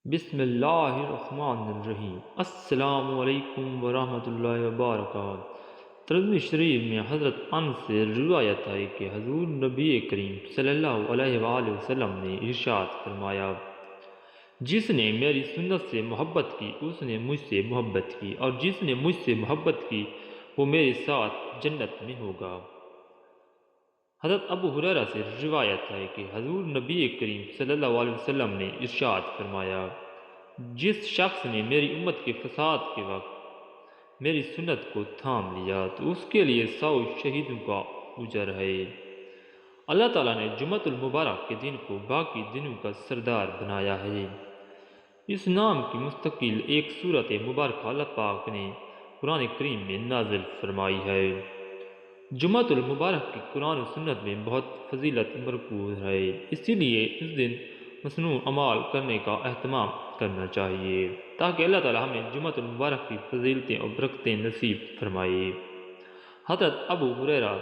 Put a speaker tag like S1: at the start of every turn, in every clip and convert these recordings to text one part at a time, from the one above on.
S1: بسم اللہ الرحمن الرحیم۔ السلام علیکم ورحمۃ اللہ وبرکاتہ۔ ترمذی شریف میں حضرت انس سے روایت ہے کہ حضور نبی کریم صلی اللہ علیہ وآلہ وسلم نے ارشاد فرمایا، جس نے میری سنت سے محبت کی اس نے مجھ سے محبت کی، اور جس نے مجھ سے محبت کی وہ میرے ساتھ جنت میں ہوگا۔ حضرت ابو ہریرہ سے روایت ہے کہ حضور نبی کریم صلی اللہ علیہ وسلم نے ارشاد فرمایا، جس شخص نے میری امت کے فساد کے وقت میری سنت کو تھام لیا تو اس کے لیے 100 شہیدوں کا اجر ہے۔ اللہ تعالیٰ نے جمعۃ المبارک کے دن کو باقی دنوں کا سردار بنایا ہے۔ اس نام کی مستقل ایک صورت مبارکہ اللہ پاک نے قرآن کریم میں نازل فرمائی ہے۔ جمعۃ المبارک کی قرآن و سنت میں بہت فضیلت مرکوز ہے، اسی لیے اس دن مصنوع اعمال کرنے کا اہتمام کرنا چاہیے تاکہ اللہ تعالی ہمیں جمعۃ المبارک کی فضیلتیں اور برکتیں نصیب فرمائے۔ حضرت ابو ہریرہ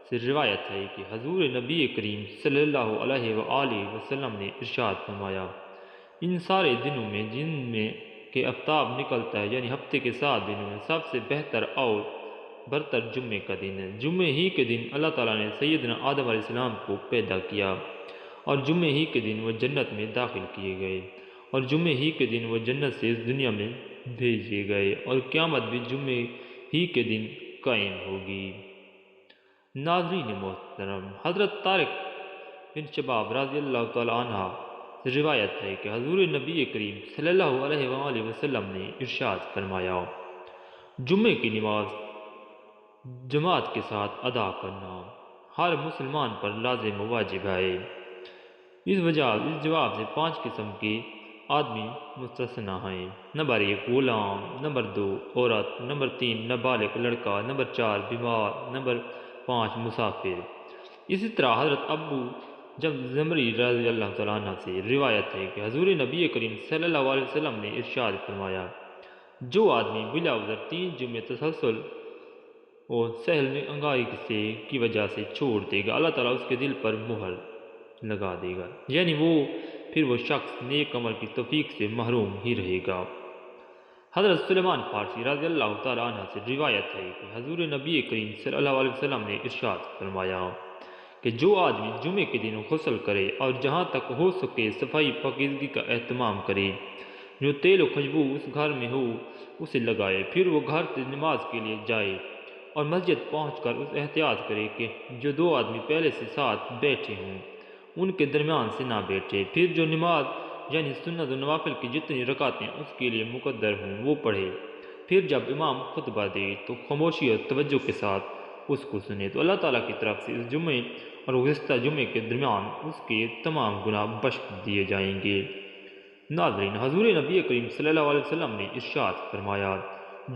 S1: سے روایت ہے کہ حضور نبی کریم صلی اللہ علیہ وآلہ وسلم نے ارشاد فرمایا، ان سارے دنوں میں جن میں کہ آفتاب نکلتا ہے، یعنی ہفتے کے 7 دنوں میں سب سے بہتر اور برتر جمعے کا دن ہے۔ جمعے ہی کے دن اللہ تعالیٰ نے سیدنا آدم علیہ السلام کو پیدا کیا، اور جمعے ہی کے دن وہ جنت میں داخل کیے گئے، اور جمعے ہی کے دن وہ جنت سے اس دنیا میں بھیجے گئے، اور قیامت بھی جمعے ہی کے دن قائم ہوگی۔ ناظرین محترم، حضرت طارق بن شباب رضی اللہ تعالی عنہ سے روایت ہے کہ حضور نبی کریم صلی اللہ علیہ وآلہ وسلم نے ارشاد فرمایا، جمعے کی نماز جماعت کے ساتھ ادا کرنا ہر مسلمان پر لازم و واجب ہے۔ اس جواب سے 5 قسم کے آدمی مستثنی ہیں۔ نمبر 1 غلام، نمبر 2 عورت، نمبر 3 نابالغ لڑکا، نمبر 4 بیمار، نمبر 5 مسافر۔ اسی طرح حضرت ابو زمری رضی اللہ تعالیٰ عنہ سے روایت ہے کہ حضور نبی کریم صلی اللہ علیہ وسلم نے ارشاد فرمایا، جو آدمی بلا عذر 3 جمعے تسلسل اور سہل میں انگائی کی وجہ سے چھوڑ دے گا، اللہ تعالیٰ اس کے دل پر مہر لگا دے گا، یعنی پھر وہ شخص نیک عمل کی توفیق سے محروم ہی رہے گا۔ حضرت سلیمان فارسی رضی اللہ تعالیٰ عنہ سے روایت ہے کہ حضور نبی کریم صلی اللہ علیہ وسلم نے ارشاد فرمایا کہ جو آدمی جمعے کے دن غسل کرے اور جہاں تک ہو سکے صفائی پاکیزگی کا اہتمام کرے، جو تیل و خوشبو اس گھر میں ہو اسے لگائے، پھر وہ گھر سے نماز کے لیے جائے اور مسجد پہنچ کر اس احتیاط کرے کہ جو 2 آدمی پہلے سے ساتھ بیٹھے ہوں ان کے درمیان سے نہ بیٹھے، پھر جو نماز یعنی سنت و نوافل کی جتنی رکعتیں اس کے لیے مقدر ہوں وہ پڑھے، پھر جب امام خطبہ دے تو خاموشی اور توجہ کے ساتھ اس کو سنے، تو اللہ تعالیٰ کی طرف سے اس جمعے اور گزشتہ جمعے کے درمیان اس کے تمام گناہ بخش دیے جائیں گے۔ ناظرین، حضور نبی کریم صلی اللہ علیہ وسلم نے ارشاد فرمایا،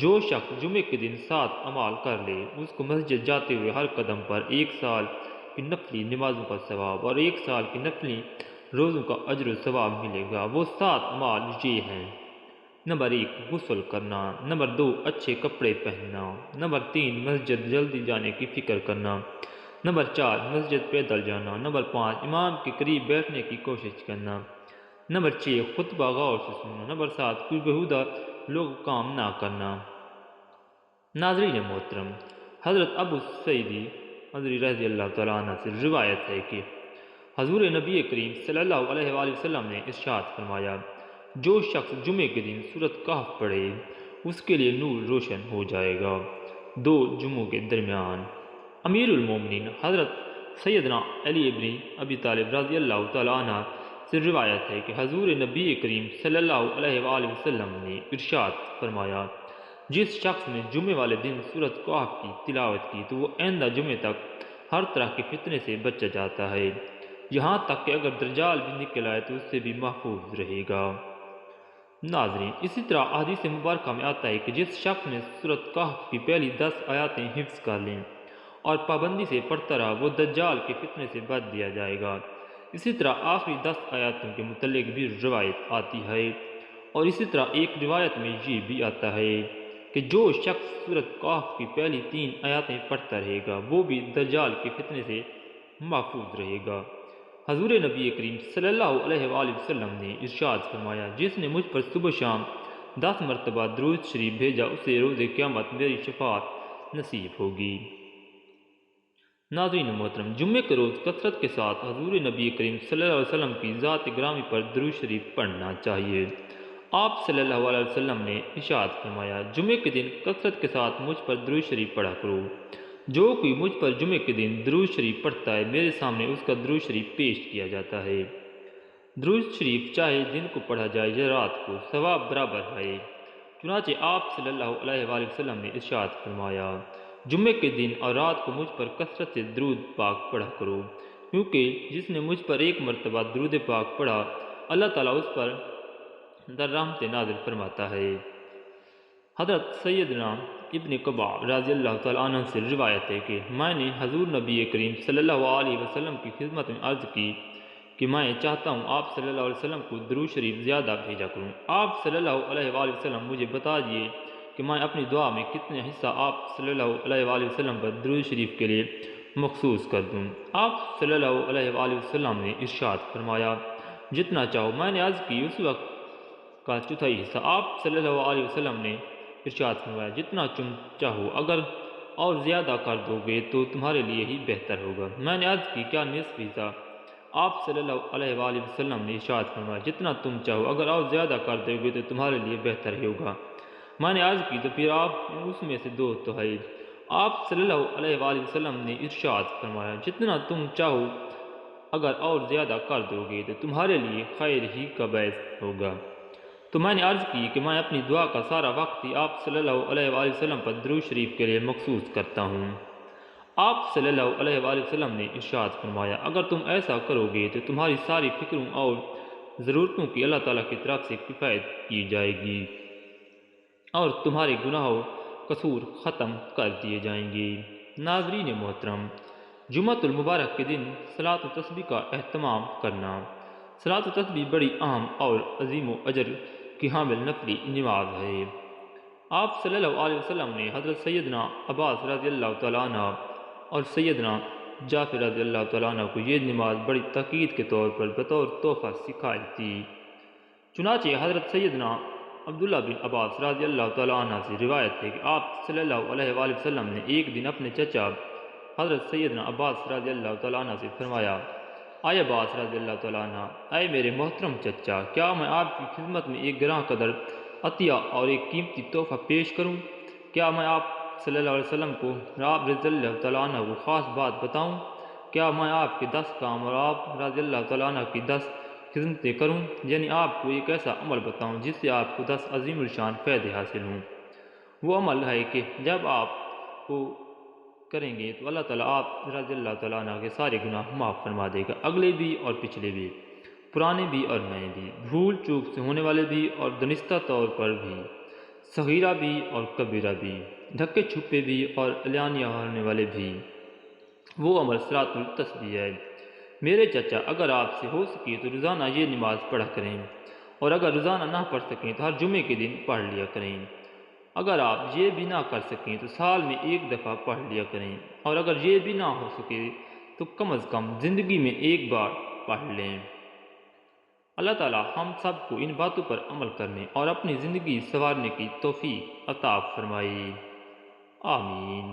S1: جو شخص جمعے کے دن 7 اعمال کر لے اس کو مسجد جاتے ہوئے ہر قدم پر 1 سال کی نفلی نمازوں کا ثواب اور 1 سال کی نفلی روزوں کا اجر و ثواب ملے گا۔ وہ 7 اعمال یہ ہیں: نمبر 1 غسل کرنا، نمبر 2 اچھے کپڑے پہننا، نمبر 3 مسجد جلدی جانے کی فکر کرنا، نمبر 4 مسجد پیدل جانا، نمبر 5 امام کے قریب بیٹھنے کی کوشش کرنا، نمبر 6 خطبہ غور سے سننا، نمبر 7 کوئی بہودہ لوگ کام نہ کرنا۔ ناظرین محترم، حضرت ابو سعید خدری رضی اللہ تعالیٰ عنہ سے روایت ہے کہ حضور نبی کریم صلی اللہ علیہ وآلہ وسلم نے ارشاد فرمایا، جو شخص جمعے کے دن سورۃ کہف پڑھے اس کے لیے نور روشن ہو جائے گا 2 جمعوں کے درمیان۔ امیر المومنین حضرت سیدنا علی بن ابی طالب رضی اللہ تعالیٰ عنہ سے روایت ہے کہ حضور نبی کریم صلی اللہ علیہ وآلہ وسلم نے ارشاد فرمایا، جس شخص نے جمعے والے دن سورۃ کہف کی تلاوت کی تو وہ آئندہ جمعے تک ہر طرح کے فتنے سے بچ جاتا ہے، یہاں تک کہ اگر دجال بھی نکل آئے تو اس سے بھی محفوظ رہے گا۔ ناظرین، اسی طرح حدیث مبارکہ میں آتا ہے کہ جس شخص نے سورۃ کہف کی پہلی 10 آیاتیں حفظ کر لیں اور پابندی سے پڑھتا رہا وہ دجال کے فتنے سے بچ دیا جائے گا۔ اسی طرح آخری 10 آیاتوں کے متعلق بھی روایت آتی ہے، اور اسی طرح ایک روایت میں یہ بھی آتا ہے کہ جو شخص سورۃ کہف کی پہلی 3 آیاتیں پڑھتا رہے گا وہ بھی دجال کے فتنے سے محفوظ رہے گا۔ حضور نبی کریم صلی اللہ علیہ وآلہ وسلم نے ارشاد فرمایا، جس نے مجھ پر صبح شام 10 مرتبہ درود شریف بھیجا اسے روز قیامت میری شفاعت نصیب ہوگی۔ ناظرین محترم، جمعے کے روز کثرت کے ساتھ حضور نبی کریم صلی اللہ علیہ وسلم کی ذات گرامی پر درود شریف پڑھنا چاہیے۔ آپ صلی اللہ علیہ وسلم نے ارشاد فرمایا، جمعے کے دن کثرت کے ساتھ مجھ پر درود شریف پڑھا کرو۔ جو کوئی مجھ پر جمعے کے دن درود شریف پڑھتا ہے میرے سامنے اس کا درود شریف پیش کیا جاتا ہے۔ درود شریف چاہے دن کو پڑھا جائے یا رات کو، ثواب برابر ہے۔ چنانچہ آپ صلی اللہ علیہ وآلہ وسلم نے ارشاد فرمایا، جمعے کے دن اور رات کو مجھ پر کثرت سے درود پاک پڑھا کرو، کیونکہ جس نے مجھ پر ایک مرتبہ درود پاک پڑھا اللہ تعالیٰ اس پر در رحمت نازل فرماتا ہے۔ حضرت سیدنا ابن قبع رضی اللہ تعالیٰ عنہ سے روایت ہے کہ میں نے حضور نبی کریم صلی اللہ علیہ وسلم کی خدمت میں عرض کی کہ میں چاہتا ہوں آپ صلی اللہ علیہ وسلم کو درود شریف زیادہ بھیجا کروں۔ آپ صلی اللہ علیہ وآلہ وسلم مجھے بتا دیے کہ میں اپنی دعا میں کتنے حصہ آپ صلی اللہ علیہ وآلہ وسلم پر درود شریف کے لیے مخصوص کر دوں۔ آپ صلی اللہ علیہ وآلہ وسلم نے ارشاد فرمایا، جتنا چاہو۔ میں نے عرض کی اس وقت کا چوتھائی حصہ۔ آپ صلی اللہ علیہ وسلم نے ارشاد فرمایا، جتنا تم چاہو، اگر اور زیادہ کر دو گے تو تمہارے لیے ہی بہتر ہوگا۔ میں نے عرض کی، کیا نصف حصہ؟ آپ صلی اللہ علیہ وآلہ وسلم نے ارشاد فرمایا، جتنا تم چاہو، اگر اور زیادہ کر دو گے تو تمہارے لیے بہتر ہی ہوگا۔ میں نے عرض کی، تو پھر آپ اس میں سے دو تو ہے۔ آپ صلی اللہ علیہ وآلہ وسلم نے ارشاد فرمایا، جتنا تم چاہو اگر اور زیادہ کر دو گے تو تمہارے لیے خیر ہی کا باعث ہوگا۔ تو میں نے عرض کی کہ میں اپنی دعا کا سارا وقت ہی آپ صلی اللہ علیہ وآلہ وسلم پر درود شریف کے لیے مخصوص کرتا ہوں۔ آپ صلی اللہ علیہ وآلہ وسلم نے ارشاد فرمایا، اگر تم ایسا کرو گے تو تمہاری ساری فکروں اور ضرورتوں کی اللہ تعالیٰ کی طرف سے کفایت کی جائے گی اور تمہارے گناہ و قصور ختم کر دیے جائیں گے۔ ناظرین محترم، جمعۃ المبارک کے دن صلاۃ و تسبیح کا اہتمام کرنا۔ صلاۃ و تسبیح بڑی اہم اور عظیم و اجر کی حامل نفلی نماز ہے۔ آپ صلی اللہ علیہ وسلم نے حضرت سیدنا عباس رضی اللہ تعالیٰ عنہ اور سیدنا جعفر رضی اللہ تعالیٰ عنہ کو یہ نماز بڑی تاکید کے طور پر بطور تحفہ سکھائی تھی۔ چنانچہ حضرت سیدنا عبداللہ بن عباس رضی اللہ تعالیٰ عنہ سے روایت ہے کہ آپ صلی اللہ علیہ وآلہ وسلم نے ایک دن اپنے چچا حضرت سیدنا عباس رضی اللہ تعالیٰ عنہ سے فرمایا، اے عباس رضی اللہ تعالیٰ عنہ، اے میرے محترم چچا، کیا میں آپ کی خدمت میں ایک گراں قدر عطیہ اور ایک قیمتی تحفہ پیش کروں؟ کیا میں آپ صلی اللہ علیہ وسلم کو آپ رضی اللہ تعالیٰ عنہ کو خاص بات بتاؤں؟ کیا میں آپ کے 10 کام اور آپ رضی اللہ تعالیٰ عنہ کی 10 خدمتیں کروں؟ یعنی آپ کو ایک ایسا عمل بتاؤں جس سے آپ کو 10 عظیم الشان فائدے حاصل ہوں۔ وہ عمل ہے کہ جب آپ کو کریں گے تو اللہ تعالیٰ آپ رضی اللہ تعالیٰ عنہ کے سارے گناہ معاف فرما دے گا، اگلے بھی اور پچھلے بھی، پرانے بھی اور نئے بھی، بھول چوک سے ہونے والے بھی اور دانستہ طور پر بھی، صغیرہ بھی اور کبیرہ بھی، ڈھکے چھپے بھی اور اعلانیہ ہونے والے بھی۔ وہ عمل صلاۃ التسبیح ہے۔ میرے چچا، اگر آپ سے ہو سکے تو روزانہ یہ نماز پڑھا کریں، اور اگر روزانہ نہ پڑھ سکیں تو ہر جمعے کے دن پڑھ لیا کریں۔ اگر آپ یہ بھی نہ کر سکیں تو سال میں ایک دفعہ پڑھ لیا کریں، اور اگر یہ بھی نہ ہو سکے تو کم از کم زندگی میں ایک بار پڑھ لیں۔ اللہ تعالیٰ ہم سب کو ان باتوں پر عمل کرنے اور اپنی زندگی سنوارنے کی توفیق عطا فرمائے۔ آمین۔